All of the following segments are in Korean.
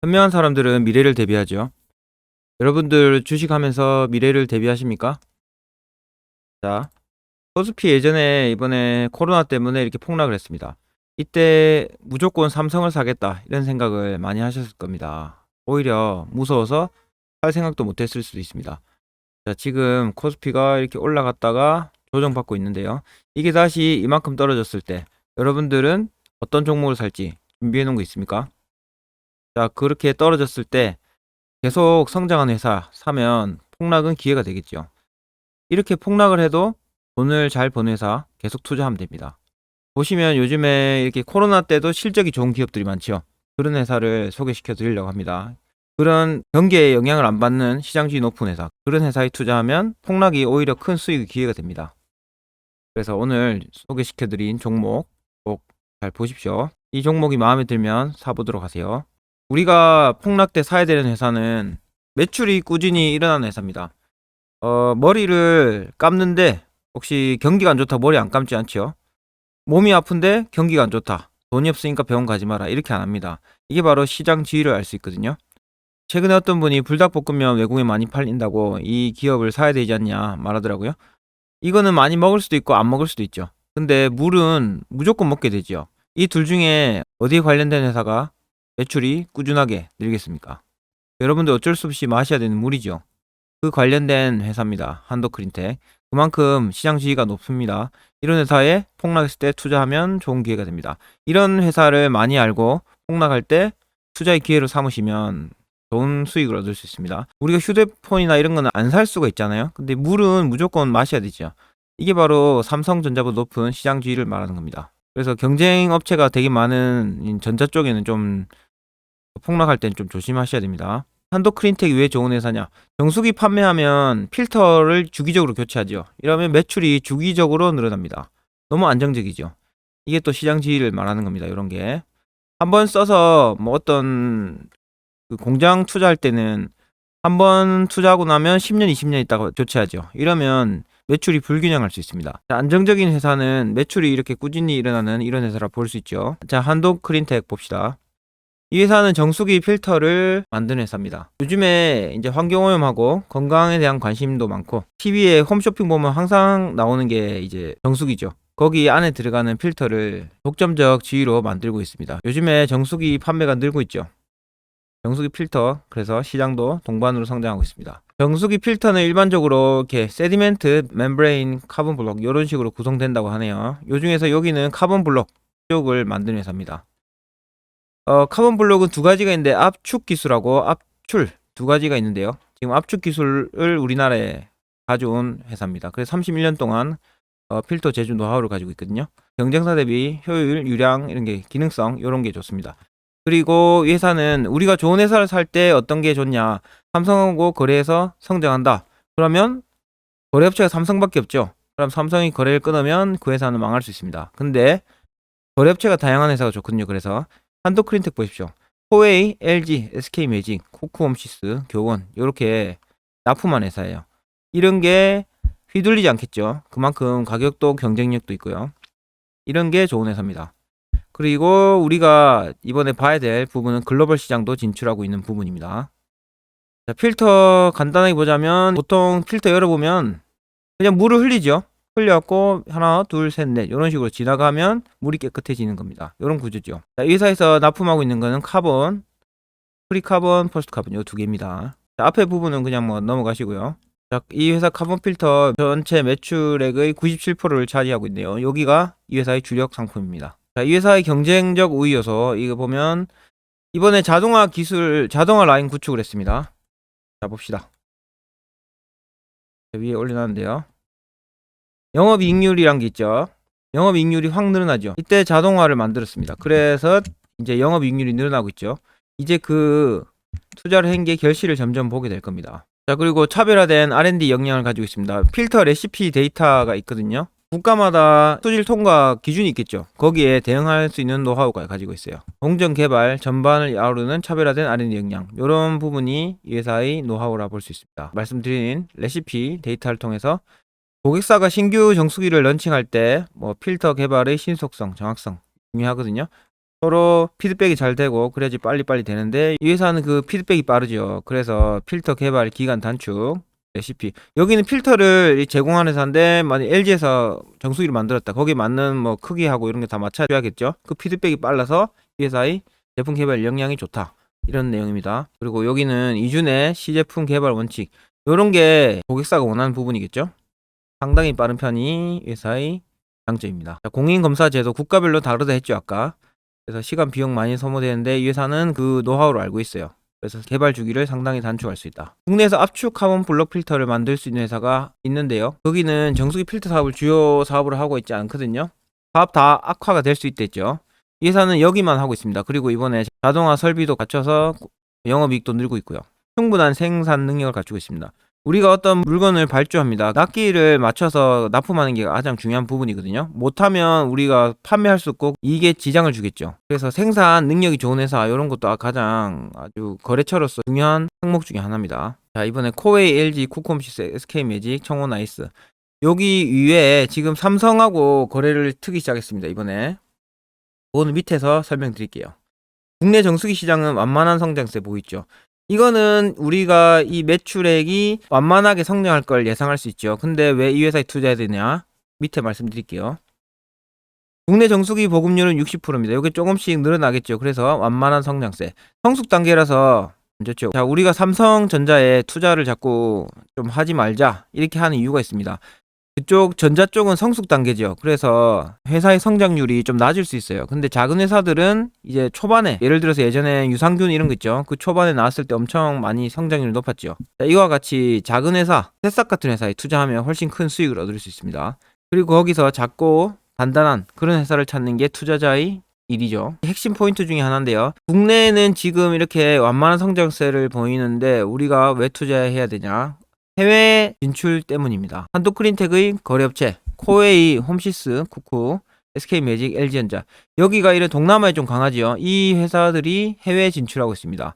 현명한 사람들은 미래를 대비하죠. 여러분들 주식하면서 미래를 대비하십니까? 자, 코스피 예전에 이번에 코로나 때문에 이렇게 폭락을 했습니다. 이때 무조건 삼성을 사겠다 이런 생각을 많이 하셨을 겁니다. 오히려 무서워서 살 생각도 못했을 수도 있습니다. 자, 지금 코스피가 이렇게 올라갔다가 조정받고 있는데요. 이게 다시 이만큼 떨어졌을 때 여러분들은 어떤 종목을 살지 준비해 놓은 거 있습니까? 자, 그렇게 떨어졌을 때 계속 성장하는 회사 사면 폭락은 기회가 되겠죠. 이렇게 폭락을 해도 돈을 잘 버는 회사 계속 투자하면 됩니다. 보시면 요즘에 이렇게 코로나 때도 실적이 좋은 기업들이 많죠. 그런 회사를 소개시켜 드리려고 합니다. 그런 경기에 영향을 안 받는 시장주의 높은 회사, 그런 회사에 투자하면 폭락이 오히려 큰 수익의 기회가 됩니다. 그래서 오늘 소개시켜 드린 종목 꼭 잘 보십시오. 이 종목이 마음에 들면 사보도록 하세요. 우리가 폭락 때 사야 되는 회사는 매출이 꾸준히 일어나는 회사입니다. 머리를 감는데 혹시 경기가 안 좋다 머리 안 감지 않죠? 몸이 아픈데 경기가 안 좋다. 돈이 없으니까 병원 가지 마라. 이렇게 안 합니다. 이게 바로 시장 지위를 알 수 있거든요. 최근에 어떤 분이 불닭볶음면 외국에 많이 팔린다고 이 기업을 사야 되지 않냐 말하더라고요. 이거는 많이 먹을 수도 있고 안 먹을 수도 있죠. 근데 물은 무조건 먹게 되죠. 이 둘 중에 어디에 관련된 회사가 매출이 꾸준하게 늘겠습니까? 여러분들 어쩔 수 없이 마셔야 되는 물이죠. 그 관련된 회사입니다. 한도크린텍. 그만큼 시장 지위가 높습니다. 이런 회사에 폭락했을 때 투자하면 좋은 기회가 됩니다. 이런 회사를 많이 알고 폭락할 때 투자의 기회로 삼으시면 좋은 수익을 얻을 수 있습니다. 우리가 휴대폰이나 이런 거는 안 살 수가 있잖아요. 근데 물은 무조건 마셔야 되죠. 이게 바로 삼성전자보다 높은 시장 지위를 말하는 겁니다. 그래서 경쟁 업체가 되게 많은 전자 쪽에는 좀 폭락할 땐 좀 조심하셔야 됩니다. 한도크린텍이 왜 좋은 회사냐? 정수기 판매하면 필터를 주기적으로 교체하죠. 이러면 매출이 주기적으로 늘어납니다. 너무 안정적이죠. 이게 또 시장 지위를 말하는 겁니다. 이런 게. 한번 써서 뭐 어떤 그 공장 투자할 때는 한번 투자하고 나면 10년, 20년 있다가 교체하죠. 이러면 매출이 불균형할 수 있습니다. 자, 안정적인 회사는 매출이 이렇게 꾸준히 일어나는 이런 회사라 볼 수 있죠. 자, 한도크린텍 봅시다. 이 회사는 정수기 필터를 만드는 회사입니다. 요즘에 이제 환경오염하고 건강에 대한 관심도 많고 TV에 홈쇼핑 보면 항상 나오는 게 이제 정수기죠. 거기 안에 들어가는 필터를 독점적 지위로 만들고 있습니다. 요즘에 정수기 판매가 늘고 있죠. 정수기 필터, 그래서 시장도 동반으로 성장하고 있습니다. 정수기 필터는 일반적으로 이렇게 세디멘트, 멤브레인, 카본 블록 이런 식으로 구성된다고 하네요. 요 중에서 여기는 카본 블록 쪽을 만드는 회사입니다. 카본 블록은 두 가지가 있는데 압축 기술하고 압출 두 가지가 있는데요. 지금 압축 기술을 우리나라에 가져온 회사입니다. 그래서 31년 동안 필터 제조 노하우를 가지고 있거든요. 경쟁사 대비 효율, 유량 이런 게 기능성 이런 게 좋습니다. 그리고 이 회사는 우리가 좋은 회사를 살 때 어떤 게 좋냐? 삼성하고 거래해서 성장한다. 그러면 거래업체가 삼성밖에 없죠. 그럼 삼성이 거래를 끊으면 그 회사는 망할 수 있습니다. 근데 거래업체가 다양한 회사가 좋거든요. 그래서 한도크린텍 보십시오. 코웨이, LG, SK매직, 코쿠홈시스, 교원 이렇게 납품한 회사예요. 이런 게 휘둘리지 않겠죠. 그만큼 가격도 경쟁력도 있고요. 이런 게 좋은 회사입니다. 그리고 우리가 이번에 봐야 될 부분은 글로벌 시장도 진출하고 있는 부분입니다. 자, 필터 간단하게 보자면 보통 필터 열어보면 그냥 물을 흘리죠. 흘려갖고 하나, 둘, 셋, 넷 이런 식으로 지나가면 물이 깨끗해지는 겁니다. 이런 구조죠. 자, 이 회사에서 납품하고 있는 거는 카본, 프리카본, 포스트카본 이 두 개입니다. 자, 앞에 부분은 그냥 뭐 넘어가시고요. 자, 이 회사 카본 필터 전체 매출액의 97%를 차지하고 있네요. 여기가 이 회사의 주력 상품입니다. 자, 이 회사의 경쟁적 우위 요소 이거 보면 이번에 자동화 기술, 자동화 라인 구축을 했습니다. 자, 봅시다. 위에 올려놨는데요. 영업이익률이란 게 있죠. 영업이익률이 확 늘어나죠. 이때 자동화를 만들었습니다. 그래서 이제 영업이익률이 늘어나고 있죠. 이제 그 투자를 한 게 결실을 점점 보게 될 겁니다. 자, 그리고 차별화된 R&D 역량을 가지고 있습니다. 필터 레시피 데이터가 있거든요. 국가마다 수질 통과 기준이 있겠죠. 거기에 대응할 수 있는 노하우가 가지고 있어요. 공정 개발 전반을 아우르는 차별화된 R&D 역량. 이런 부분이 이 회사의 노하우라 볼 수 있습니다. 말씀드린 레시피 데이터를 통해서 고객사가 신규 정수기를 런칭할 때 뭐 필터 개발의 신속성, 정확성 중요하거든요. 서로 피드백이 잘 되고 그래야지 빨리빨리 되는데 이 회사는 그 피드백이 빠르죠. 그래서 필터 개발 기간 단축 레시피. 여기는 필터를 제공하는 회사인데 만약 LG에서 정수기를 만들었다. 거기에 맞는 뭐 크기하고 이런 게 다 맞춰줘야겠죠. 그 피드백이 빨라서 이 회사의 제품 개발 역량이 좋다. 이런 내용입니다. 그리고 여기는 이준의 시제품 개발 원칙. 이런 게 고객사가 원하는 부분이겠죠. 상당히 빠른 편이 회사의 장점입니다. 공인검사 제도 국가별로 다르다 했죠 아까. 그래서 시간 비용 많이 소모되는데 이 회사는 그 노하우를 알고 있어요. 그래서 개발 주기를 상당히 단축할 수 있다. 국내에서 압축 카본 블록 필터를 만들 수 있는 회사가 있는데요. 거기는 정수기 필터 사업을 주요 사업으로 하고 있지 않거든요. 사업 다 악화가 될 수 있댔죠. 이 회사는 여기만 하고 있습니다. 그리고 이번에 자동화 설비도 갖춰서 영업이익도 늘고 있고요. 충분한 생산 능력을 갖추고 있습니다. 우리가 어떤 물건을 발주합니다. 납기를 맞춰서 납품하는 게 가장 중요한 부분이거든요. 못하면 우리가 판매할 수 없고 이게 지장을 주겠죠. 그래서 생산 능력이 좋은 회사 이런 것도 가장 아주 거래처로서 중요한 항목 중에 하나입니다. 자, 이번에 코웨이, LG, 쿠컴시스, SK매직, 청호나이스 여기 위에 지금 삼성하고 거래를 트기 시작했습니다. 이번에 오늘 밑에서 설명드릴게요. 국내 정수기 시장은 완만한 성장세 보이죠. 이거는 우리가 이 매출액이 완만하게 성장할 걸 예상할 수 있죠. 근데 왜 이 회사에 투자해야 되냐? 밑에 말씀드릴게요. 국내 정수기 보급률은 60%입니다. 이게 조금씩 늘어나겠죠. 그래서 완만한 성장세. 성숙 단계라서 안 좋죠. 자, 우리가 삼성전자에 투자를 자꾸 좀 하지 말자. 이렇게 하는 이유가 있습니다. 그쪽 전자 쪽은 성숙 단계죠. 그래서 회사의 성장률이 좀 낮을 수 있어요. 근데 작은 회사들은 이제 초반에 예를 들어서 예전에 유산균 이런 거 있죠. 그 초반에 나왔을 때 엄청 많이 성장률이 높았죠. 자, 이와 같이 작은 회사, 새싹 같은 회사에 투자하면 훨씬 큰 수익을 얻을 수 있습니다. 그리고 거기서 작고 단단한 그런 회사를 찾는 게 투자자의 일이죠. 핵심 포인트 중에 하나인데요. 국내에는 지금 이렇게 완만한 성장세를 보이는데 우리가 왜 투자해야 되냐? 해외 진출 때문입니다. 한도크린텍의 거래업체 코웨이, 홈시스, 쿠쿠, SK매직, LG전자 여기가 이런 동남아에 좀 강하지요. 이 회사들이 해외 진출하고 있습니다.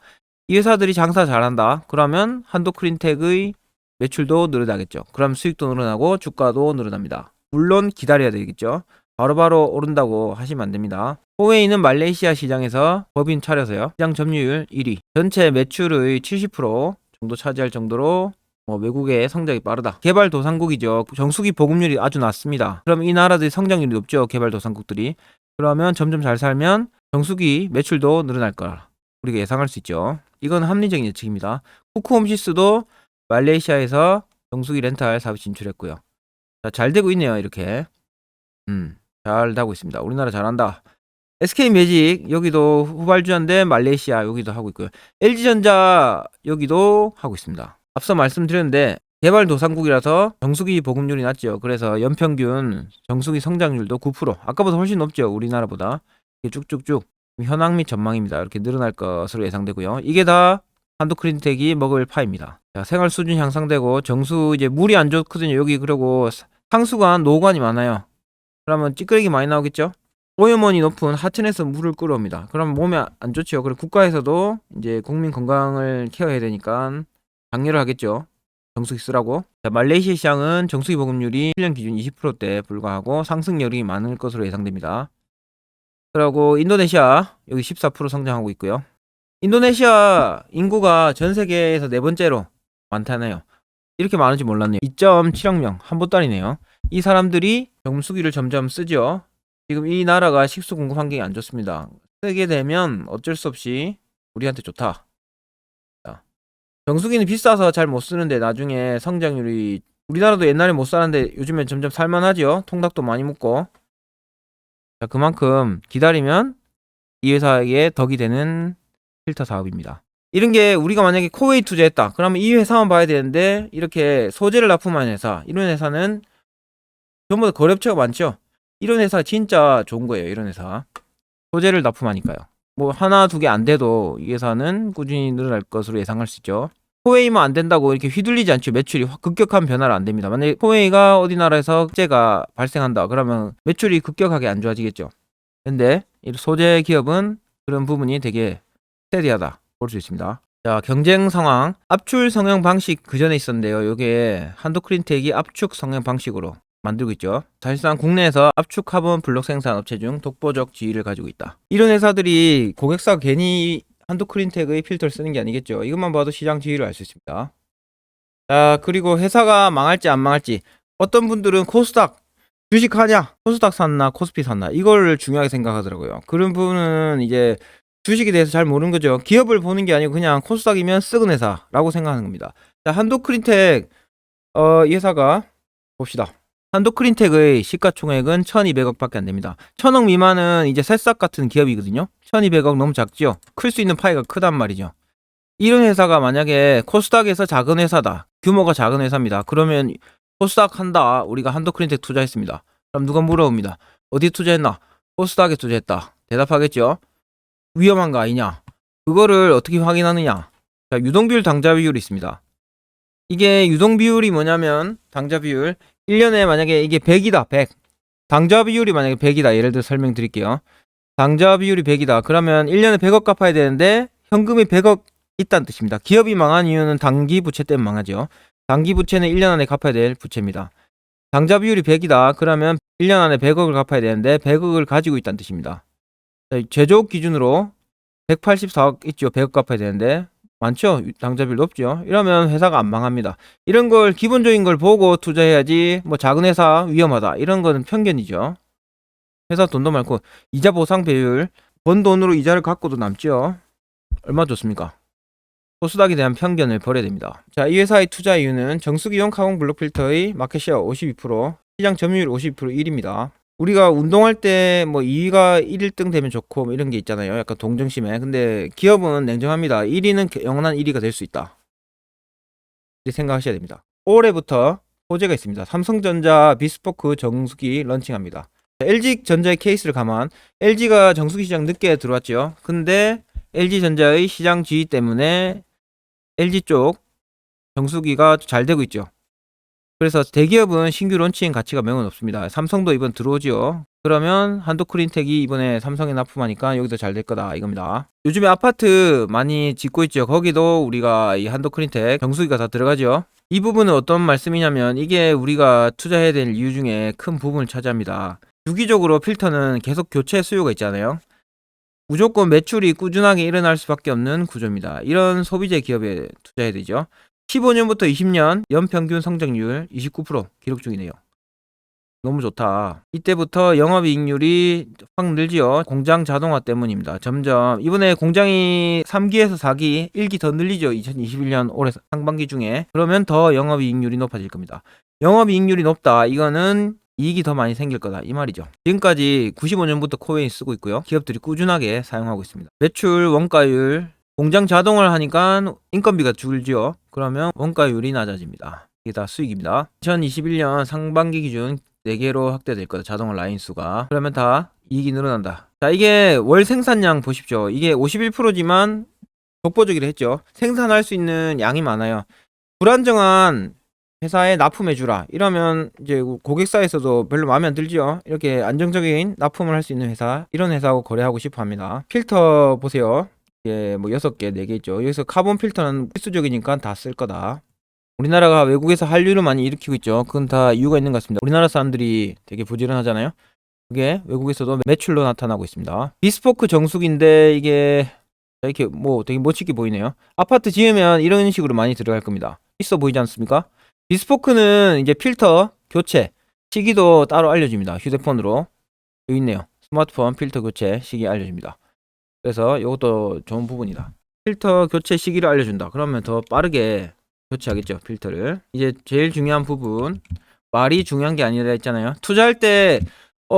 이 회사들이 장사 잘한다. 그러면 한도크린텍의 매출도 늘어나겠죠. 그럼 수익도 늘어나고 주가도 늘어납니다. 물론 기다려야 되겠죠. 바로바로 오른다고 하시면 안 됩니다. 코웨이는 말레이시아 시장에서 법인 차려서요. 시장 점유율 1위, 전체 매출의 70% 정도 차지할 정도로 외국의 성장이 빠르다. 개발도상국이죠. 정수기 보급률이 아주 낮습니다. 그럼 이 나라들이 성장률이 높죠. 개발도상국들이. 그러면 점점 잘 살면 정수기 매출도 늘어날 거라 우리가 예상할 수 있죠. 이건 합리적인 예측입니다. 쿠쿠홈시스도 말레이시아에서 정수기 렌탈 사업에 진출했고요. 자, 잘 되고 있네요. 이렇게 잘 되고 있습니다. 우리나라 잘한다. SK매직 여기도 후발주자인데 말레이시아 여기도 하고 있고요. LG전자 여기도 하고 있습니다. 앞서 말씀드렸는데 개발도상국이라서 정수기 보급률이 낮죠. 그래서 연평균 정수기 성장률도 9%. 아까보다 훨씬 높죠. 우리나라보다. 쭉쭉쭉 현황 및 전망입니다. 이렇게 늘어날 것으로 예상되고요. 이게 다 한도크린텍이 먹을 파입니다. 자, 생활 수준 향상되고 정수 이제 물이 안 좋거든요. 여기 그리고 상수관, 노관이 많아요. 그러면 찌끄레기 많이 나오겠죠. 오염원이 높은 하천에서 물을 끌어옵니다. 그럼 몸에 안 좋죠. 그리고 국가에서도 이제 국민 건강을 케어해야 되니까 장려를 하겠죠. 정수기 쓰라고. 자, 말레이시아 시장은 정수기 보급률이 1년 기준 20%대에 불과하고 상승 여력이 많을 것으로 예상됩니다. 그리고 인도네시아 여기 14% 성장하고 있고요. 인도네시아 인구가 전 세계에서 네 번째로 많다네요. 이렇게 많은지 몰랐네요. 2.7억 명 한 보따리네요. 이 사람들이 정수기를 점점 쓰죠. 지금 이 나라가 식수 공급 환경이 안 좋습니다. 쓰게 되면 어쩔 수 없이 우리한테 좋다. 정수기는 비싸서 잘 못 쓰는데 나중에 성장률이 우리나라도 옛날에 못 살았는데 요즘엔 점점 살만하죠. 통닭도 많이 먹고. 자, 그만큼 기다리면 이 회사에게 덕이 되는 필터 사업입니다. 이런 게 우리가 만약에 코웨이 투자했다. 그러면 이 회사만 봐야 되는데 이렇게 소재를 납품하는 회사 이런 회사는 전부 다 거래업체가 많죠. 이런 회사 진짜 좋은 거예요. 이런 회사 소재를 납품하니까요. 뭐 하나 두 개 안 돼도 이 회사는 꾸준히 늘어날 것으로 예상할 수 있죠. 코웨이만 안 된다고 이렇게 휘둘리지 않죠. 매출이 급격한 변화를 안 됩니다. 만약에 코웨이가 어디 나라에서 흑재가 발생한다. 그러면 매출이 급격하게 안 좋아지겠죠. 근데 이 소재 기업은 그런 부분이 되게 스테디하다 볼 수 있습니다. 자, 경쟁 상황. 압출 성형 방식 그 전에 있었는데요. 이게 한도크린텍이 압축 성형 방식으로 만들고 있죠. 사실상 국내에서 압축 카본 블록 생산 업체 중 독보적 지위를 가지고 있다. 이런 회사들이 고객사가 괜히 한도 크린텍의 필터를 쓰는 게 아니겠죠. 이것만 봐도 시장 지위를 알 수 있습니다. 자, 그리고 회사가 망할지 안 망할지, 어떤 분들은 코스닥 주식하냐, 코스닥 샀나, 코스피 샀나, 이걸 중요하게 생각하더라고요. 그런 분은 이제 주식에 대해서 잘 모르는 거죠. 기업을 보는 게 아니고 그냥 코스닥이면 썩은 회사라고 생각하는 겁니다. 자, 한도크린텍 이 회사가 봅시다. 한도크린텍의 시가총액은 1200억 밖에 안 됩니다. 1000억 미만은 이제 새싹 같은 기업이거든요. 1200억 너무 작죠. 클 수 있는 파이가 크단 말이죠. 이런 회사가 만약에 코스닥에서 작은 회사다, 규모가 작은 회사입니다. 그러면 코스닥 한다, 우리가 한도크린텍 투자했습니다. 그럼 누가 물어봅니다. 어디 투자했나? 코스닥에 투자했다. 대답하겠죠. 위험한 거 아니냐? 그거를 어떻게 확인하느냐? 자, 유동비율 당좌 비율이 있습니다. 이게 유동 비율이 뭐냐면, 당좌 비율 1년에 만약에 이게 100이다 100, 당좌 비율이 만약에 100이다, 예를 들어 설명드릴게요. 당좌 비율이 100이다 그러면 1년에 100억 갚아야 되는데 현금이 100억 있다는 뜻입니다. 기업이 망한 이유는 단기 부채 때문에 망하죠. 단기 부채는 1년 안에 갚아야 될 부채입니다. 당좌 비율이 100이다 그러면 1년 안에 100억을 갚아야 되는데 100억을 가지고 있다는 뜻입니다. 제조업 기준으로 184억 있죠. 100억 갚아야 되는데 많죠? 당좌 비율 높죠? 이러면 회사가 안 망합니다. 이런 걸, 기본적인 걸 보고 투자해야지, 뭐 작은 회사 위험하다, 이런 거는 편견이죠. 회사 돈도 많고 이자 보상 배율, 번 돈으로 이자를 갖고도 남죠. 얼마 좋습니까? 코스닥에 대한 편견을 버려야 됩니다. 자, 이 회사의 투자 이유는 정수기용 카본 블록 필터의 마켓시어 52%, 시장 점유율 52% 1위입니다. 우리가 운동할 때 뭐 2위가 1등 되면 좋고 뭐 이런 게 있잖아요. 약간 동정심에. 근데 기업은 냉정합니다. 1위는 영원한 1위가 될 수 있다, 이렇게 생각하셔야 됩니다. 올해부터 호재가 있습니다. 삼성전자 비스포크 정수기 런칭합니다. LG전자의 케이스를 가만, LG가 정수기 시장 늦게 들어왔죠. 근데 LG전자의 시장 지위 때문에 LG 쪽 정수기가 잘 되고 있죠. 그래서 대기업은 신규 론칭 가치가 매우 높습니다. 삼성도 이번 들어오지요. 그러면 한도크린텍이 이번에 삼성에 납품하니까 여기도 잘 될 거다, 이겁니다. 요즘에 아파트 많이 짓고 있죠. 거기도 우리가 이 한도크린텍 정수기가 다 들어가죠. 이 부분은 어떤 말씀이냐면, 이게 우리가 투자해야 될 이유 중에 큰 부분을 차지합니다. 주기적으로 필터는 계속 교체 수요가 있잖아요. 무조건 매출이 꾸준하게 일어날 수밖에 없는 구조입니다. 이런 소비재 기업에 투자해야 되죠. 15년부터 20년 연평균 성장률 29% 기록 중이네요. 너무 좋다. 이때부터 영업이익률이 확 늘지요. 공장 자동화 때문입니다. 점점 이번에 공장이 3기에서 4기, 1기 더 늘리죠. 2021년 올해 상반기 중에. 그러면 더 영업이익률이 높아질 겁니다. 영업이익률이 높다, 이거는 이익이 더 많이 생길 거다, 이 말이죠. 지금까지 95년부터 코웨인 쓰고 있고요. 기업들이 꾸준하게 사용하고 있습니다. 매출, 원가율, 공장 자동화를 하니까 인건비가 줄지요. 그러면 원가율이 낮아집니다. 이게 다 수익입니다. 2021년 상반기 기준 4개로 확대될 거다, 자동화 라인 수가. 그러면 다 이익이 늘어난다. 자, 이게 월 생산량 보십시오. 이게 51%지만 독보적이라 했죠. 생산할 수 있는 양이 많아요. 불안정한 회사에 납품해주라, 이러면 이제 고객사에서도 별로 마음에 안 들죠. 이렇게 안정적인 납품을 할 수 있는 회사, 이런 회사하고 거래하고 싶어 합니다. 필터 보세요. 이게 뭐 6개, 4개 있죠. 여기서 카본 필터는 필수적이니까 다 쓸 거다. 우리나라가 외국에서 한류를 많이 일으키고 있죠. 그건 다 이유가 있는 것 같습니다. 우리나라 사람들이 되게 부지런하잖아요. 그게 외국에서도 매출로 나타나고 있습니다. 비스포크 정수기인데 이게 이렇게 뭐 되게 멋지게 보이네요. 아파트 지으면 이런 식으로 많이 들어갈 겁니다. 있어 보이지 않습니까? 비스포크는 이제 필터 교체 시기도 따로 알려줍니다. 휴대폰으로 여기 있네요. 스마트폰 필터 교체 시기 알려줍니다. 그래서 이것도 좋은 부분이다. 필터 교체 시기를 알려준다. 그러면 더 빠르게 교체하겠죠, 필터를. 이제 제일 중요한 부분, 말이 중요한 게 아니라 했잖아요. 투자할 때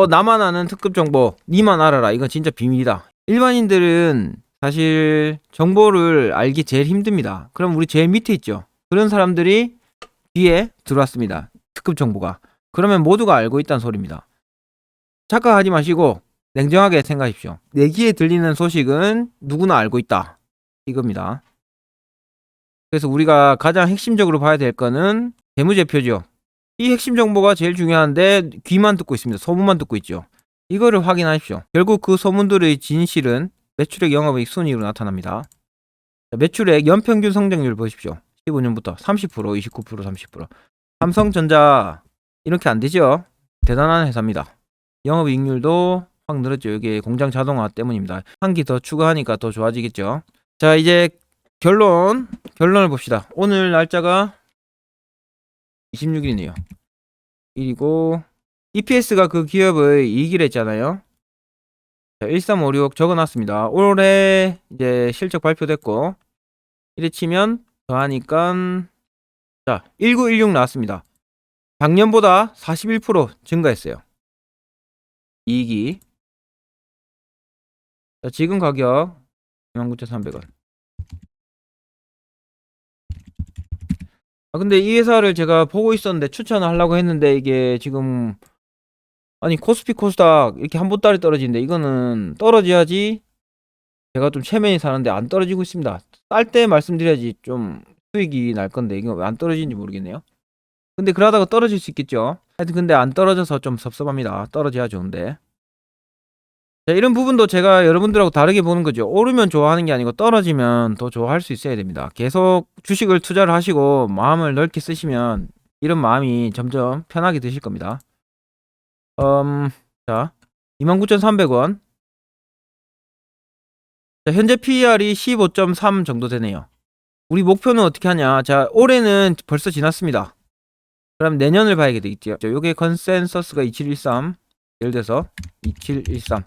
나만 아는 특급 정보, 니만 알아라, 이건 진짜 비밀이다. 일반인들은 사실 정보를 알기 제일 힘듭니다. 그럼 우리 제일 밑에 있죠. 그런 사람들이 뒤에 들어왔습니다, 특급 정보가. 그러면 모두가 알고 있다는 소리입니다. 착각하지 마시고 냉정하게 생각하십시오. 내 귀에 들리는 소식은 누구나 알고 있다, 이겁니다. 그래서 우리가 가장 핵심적으로 봐야 될 거는 재무제표죠. 이 핵심 정보가 제일 중요한데 귀만 듣고 있습니다. 소문만 듣고 있죠. 이거를 확인하십시오. 결국 그 소문들의 진실은 매출액, 영업이익, 순이익으로 나타납니다. 매출액 연평균 성장률 보십시오. 15년부터 30%, 29%, 30%. 삼성전자 이렇게 안 되죠. 대단한 회사입니다. 영업이익률도 확 늘었죠. 이게 공장 자동화 때문입니다. 한 기 더 추가하니까 더 좋아지겠죠. 자, 이제 결론을 봅시다. 오늘 날짜가 26일이네요. 1이고 EPS가 그 기업의 이익이라 했잖아요. 자, 1356 적어놨습니다. 올해 이제 실적 발표됐고 이래 치면 더하니까 자 1916 나왔습니다. 작년보다 41% 증가했어요. 이익이. 자, 지금 가격 29,300원. 근데 이 회사를 제가 보고 있었는데 추천을 하려고 했는데 이게 지금 아니 코스피 코스닥 이렇게 한 보따리 떨어지는데 이거는 떨어져야지 제가 좀 체면이 사는데 안 떨어지고 있습니다. 쌀 때 말씀드려야지 좀 수익이 날 건데 이거 왜 안 떨어지는지 모르겠네요. 근데 그러다가 떨어질 수 있겠죠. 하여튼 근데 안 떨어져서 좀 섭섭합니다. 떨어져야 좋은데. 자, 이런 부분도 제가 여러분들하고 다르게 보는 거죠. 오르면 좋아하는 게 아니고 떨어지면 더 좋아할 수 있어야 됩니다. 계속 주식을 투자를 하시고 마음을 넓게 쓰시면 이런 마음이 점점 편하게 드실 겁니다. 자, 29,300원. 자, 현재 PER이 15.3 정도 되네요. 우리 목표는 어떻게 하냐. 자, 올해는 벌써 지났습니다. 그럼 내년을 봐야 되겠죠. 요게 컨센서스가 2713. 예를 들어서 2713.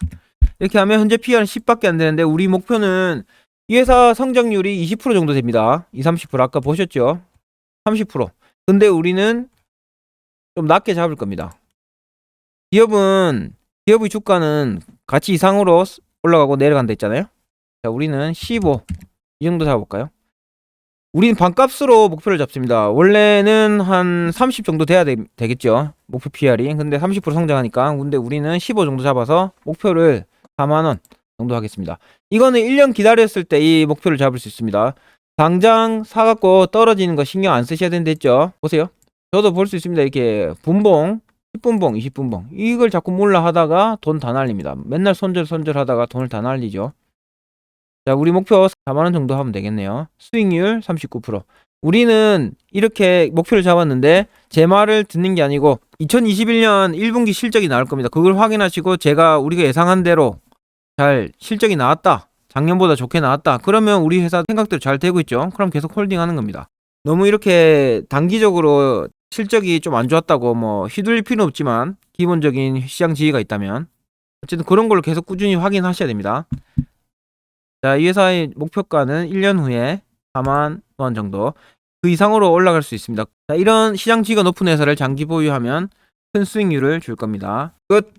이렇게 하면 현재 PER은 10밖에 안 되는데 우리 목표는 이 회사 성장률이 20% 정도 됩니다. 20-30% 아까 보셨죠? 30%. 근데 우리는 좀 낮게 잡을 겁니다. 기업의 주가는 가치 이상으로 올라가고 내려간다 했잖아요. 자, 우리는 15. 이 정도 잡아볼까요? 우리는 반값으로 목표를 잡습니다. 원래는 한 30 정도 돼야 되겠죠. 목표 PR이. 근데 30% 성장하니까. 근데 우리는 15 정도 잡아서 목표를 4만원 정도 하겠습니다. 이거는 1년 기다렸을 때 이 목표를 잡을 수 있습니다. 당장 사갖고 떨어지는 거 신경 안 쓰셔야 된다 했죠. 보세요. 저도 볼 수 있습니다. 이렇게 분봉 10분봉 20분봉 이걸 자꾸 몰라 하다가 돈 다 날립니다. 맨날 손절 하다가 돈을 다 날리죠. 자, 우리 목표 4만원 정도 하면 되겠네요. 수익률 39%. 우리는 이렇게 목표를 잡았는데 제 말을 듣는 게 아니고 2021년 1분기 실적이 나올 겁니다. 그걸 확인하시고 우리가 예상한 대로 잘 실적이 나왔다. 작년보다 좋게 나왔다. 그러면 우리 회사 생각대로 잘 되고 있죠. 그럼 계속 홀딩하는 겁니다. 너무 이렇게 단기적으로 실적이 좀 안 좋았다고 뭐 휘둘릴 필요는 없지만 기본적인 시장 지위가 있다면 어쨌든 그런 걸 계속 꾸준히 확인하셔야 됩니다. 자, 이 회사의 목표가는 1년 후에 4만 원 정도 그 이상으로 올라갈 수 있습니다. 자, 이런 시장 지위가 높은 회사를 장기 보유하면 큰 수익률을 줄 겁니다. 끝.